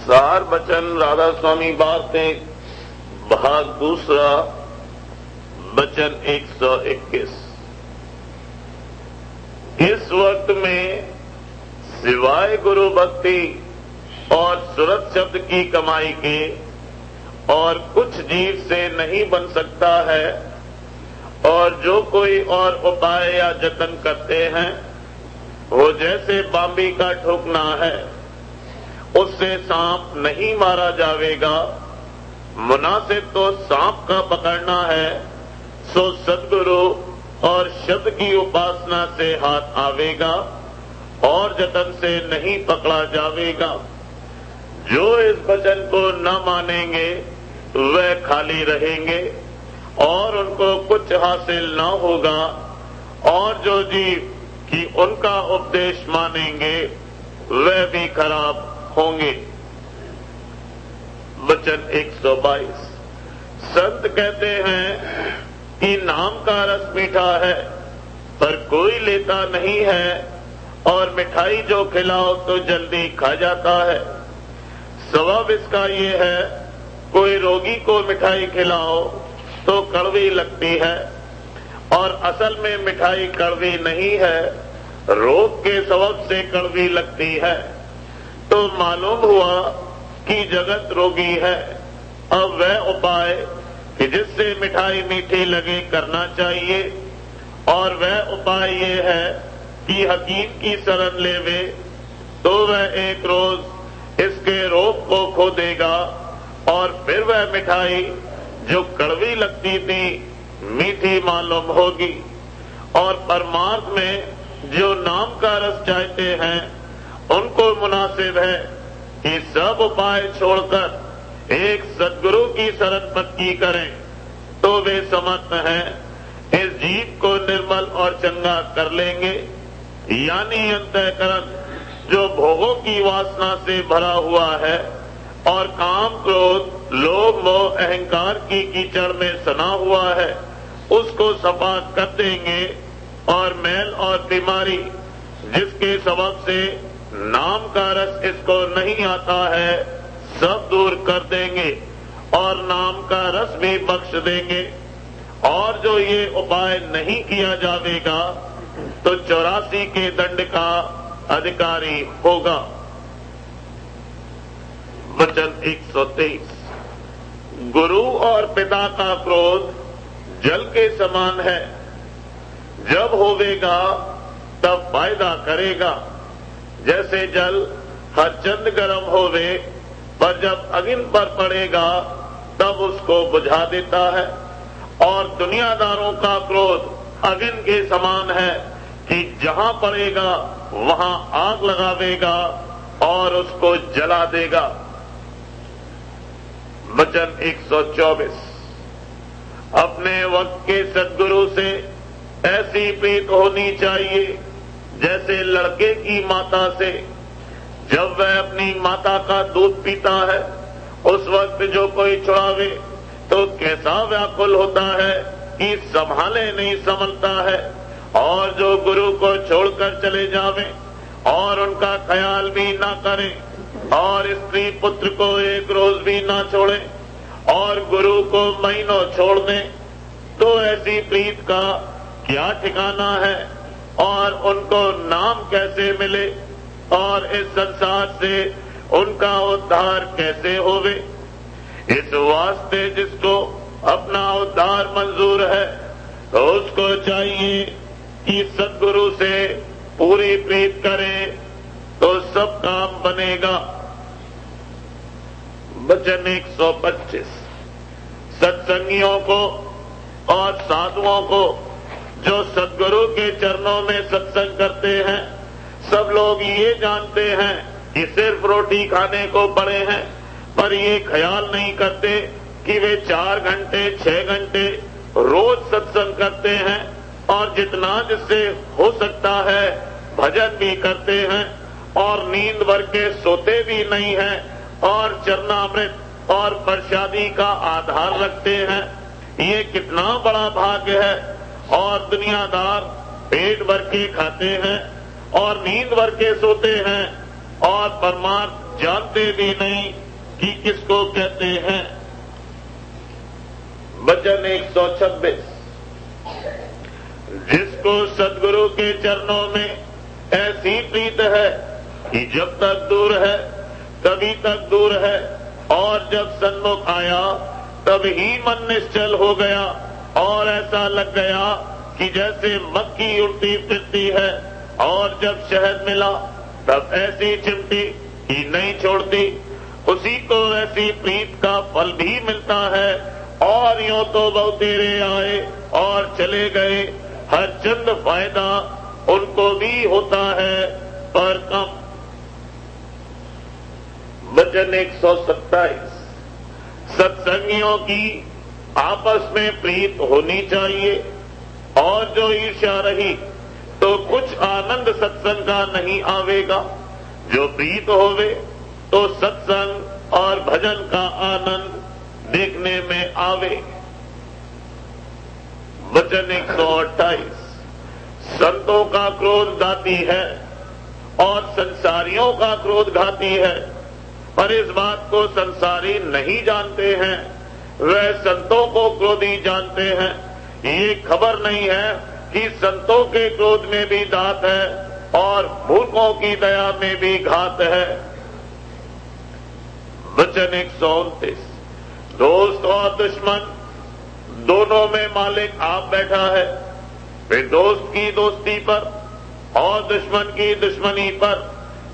सार बचन राधा स्वामी बातें भाग दूसरा वचन 121। इस वक्त में सिवाय गुरु भक्ति और सुरत शब्द की कमाई के और कुछ जीव से नहीं बन सकता है, और जो कोई और उपाय या जतन करते हैं वो जैसे बांबी का ठोकना है, उससे सांप नहीं मारा जावेगा। मुनासिब तो सांप का पकड़ना है, सो सद्गुरु और शब्द की उपासना से हाथ आवेगा और जतन से नहीं पकड़ा जावेगा। जो इस वचन को न मानेंगे वह खाली रहेंगे और उनको कुछ हासिल न होगा, और जो जीव कि उनका उपदेश मानेंगे वह भी खराब होंगे। वचन 122। संत कहते हैं कि नाम का रस मीठा है पर कोई लेता नहीं है, और मिठाई जो खिलाओ तो जल्दी खा जाता है। सबब इसका ये है, कोई रोगी को मिठाई खिलाओ तो कड़वी लगती है, और असल में मिठाई कड़वी नहीं है, रोग के सबब से कड़वी लगती है। तो मालूम हुआ कि जगत रोगी है। अब वह उपाय कि जिससे मिठाई मीठी लगे करना चाहिए, और वह उपाय ये है कि हकीम की शरण लेवे तो वह एक रोज इसके रोग को खो देगा, और फिर वह मिठाई जो कड़वी लगती थी मीठी मालूम होगी। और परमार्थ में जो नाम का रस चाहते हैं उनको मुनासिब है कि सब उपाय छोड़कर एक सद्गुरु की शरण पक्की करें, तो वे समर्थ हैं इस जीव को निर्मल और चंगा कर लेंगे। यानी अंतःकरण जो भोगों की वासना से भरा हुआ है और काम क्रोध लोभ मोह अहंकार की कीचड़ में सना हुआ है, उसको सफा कर देंगे, और मैल और बीमारी जिसके सबब से नाम का रस इसको नहीं आता है सब दूर कर देंगे, और नाम का रस भी बख्श देंगे। और जो ये उपाय नहीं किया जावेगा तो 84 के दंड का अधिकारी होगा। वचन 123। गुरु और पिता का क्रोध जल के समान है, जब होवेगा तब फायदा करेगा। जैसे जल हर चंद गर्म होवे, पर जब अगिन पर पड़ेगा तब उसको बुझा देता है। और दुनियादारों का क्रोध अगिन के समान है कि जहां पड़ेगा वहां आग लगावेगा और उसको जला देगा। वचन 124। अपने वक्त के सद्गुरु से ऐसी प्रीत होनी चाहिए जैसे लड़के की माता से। जब वह अपनी माता का दूध पीता है उस वक्त जो कोई छुड़ावे तो कैसा व्याकुल होता है कि संभाले नहीं संभलता है। और जो गुरु को छोड़कर चले जावे और उनका ख्याल भी ना करे, और स्त्री पुत्र को एक रोज भी ना छोड़े, और गुरु को महीनों छोड़ दे, तो ऐसी प्रीत का क्या ठिकाना है, और उनको नाम कैसे मिले, और इस संसार से उनका उद्धार कैसे होवे। इस वास्ते जिसको अपना उद्धार मंजूर है तो उसको चाहिए कि सद्गुरु से पूरी प्रीत करे तो सब काम बनेगा। वचन 125। सत्संगियों को और साधुओं को जो सद्गुरु के चरणों में सत्संग करते हैं, सब लोग ये जानते हैं कि सिर्फ रोटी खाने को पड़े हैं, पर ये ख्याल नहीं करते कि वे 4 घंटे 6 घंटे रोज सत्संग करते हैं, और जितना जिससे हो सकता है भजन भी करते हैं, और नींद भर के सोते भी नहीं हैं, और चरणामृत और प्रसादी का आधार रखते हैं। ये कितना बड़ा भाग्य है। और दुनियादार पेट भर के खाते हैं और नींद भर के सोते हैं, और परमार्थ जानते भी नहीं कि किसको कहते हैं। वचन 126, जिसको सद्गुरु के चरणों में ऐसी प्रीत है कि जब तक दूर है तभी तक दूर है, और जब सन्मुख आया तब ही मन निश्चल हो गया, और ऐसा लग गया कि जैसे मक्खी उड़ती फिरती है, और जब शहद मिला तब ऐसी चिमटी कि नहीं छोड़ती। उसी को ऐसी प्रीत का फल भी मिलता है। और यूं तो बहुत तेरे आए और चले गए, हर चंद फायदा उनको भी होता है पर कम। वचन 127, सत्संगियों की आपस में प्रीत होनी चाहिए, और जो ईर्ष्या रही तो कुछ आनंद सत्संग का नहीं आवेगा। जो प्रीत होवे तो सत्संग और भजन का आनंद देखने में आवे। वचन 128, संतों का क्रोध दाती है और संसारियों का क्रोध घाती है, पर इस बात को संसारी नहीं जानते हैं, वह संतों को क्रोधी जानते हैं। ये खबर नहीं है कि संतों के क्रोध में भी दात है और मूर्खों की दया में भी घात है। वचन 129, दोस्त और दुश्मन दोनों में मालिक आप बैठा है। फिर दोस्त की दोस्ती पर और दुश्मन की दुश्मनी पर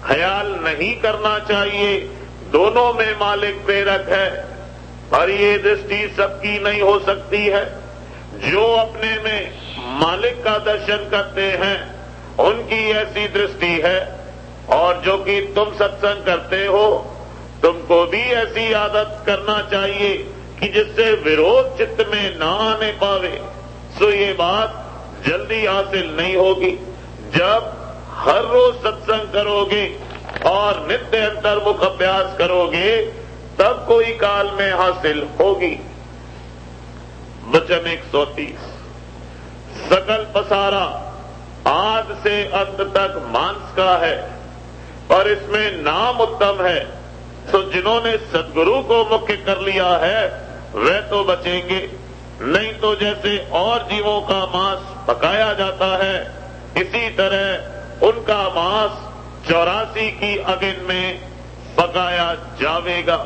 ख्याल नहीं करना चाहिए, दोनों में मालिक प्रेरक है। और ये दृष्टि सबकी नहीं हो सकती है। जो अपने में मालिक का दर्शन करते हैं उनकी ऐसी दृष्टि है, और जो कि तुम सत्संग करते हो तुमको भी ऐसी आदत करना चाहिए कि जिससे विरोध चित्त में ना आने पावे। सो ये बात जल्दी हासिल नहीं होगी। जब हर रोज सत्संग करोगे और नित्य अंतर्मुख अभ्यास करोगे तब कोई काल में हासिल होगी। वचन 130, सकल पसारा आद से अंत तक मांस का है, और इसमें नाम उत्तम है। तो जिन्होंने सद्गुरु को मुख्य कर लिया है वे तो बचेंगे, नहीं तो जैसे और जीवों का मांस पकाया जाता है इसी तरह उनका मांस 84 की अग्नि में पकाया जावेगा।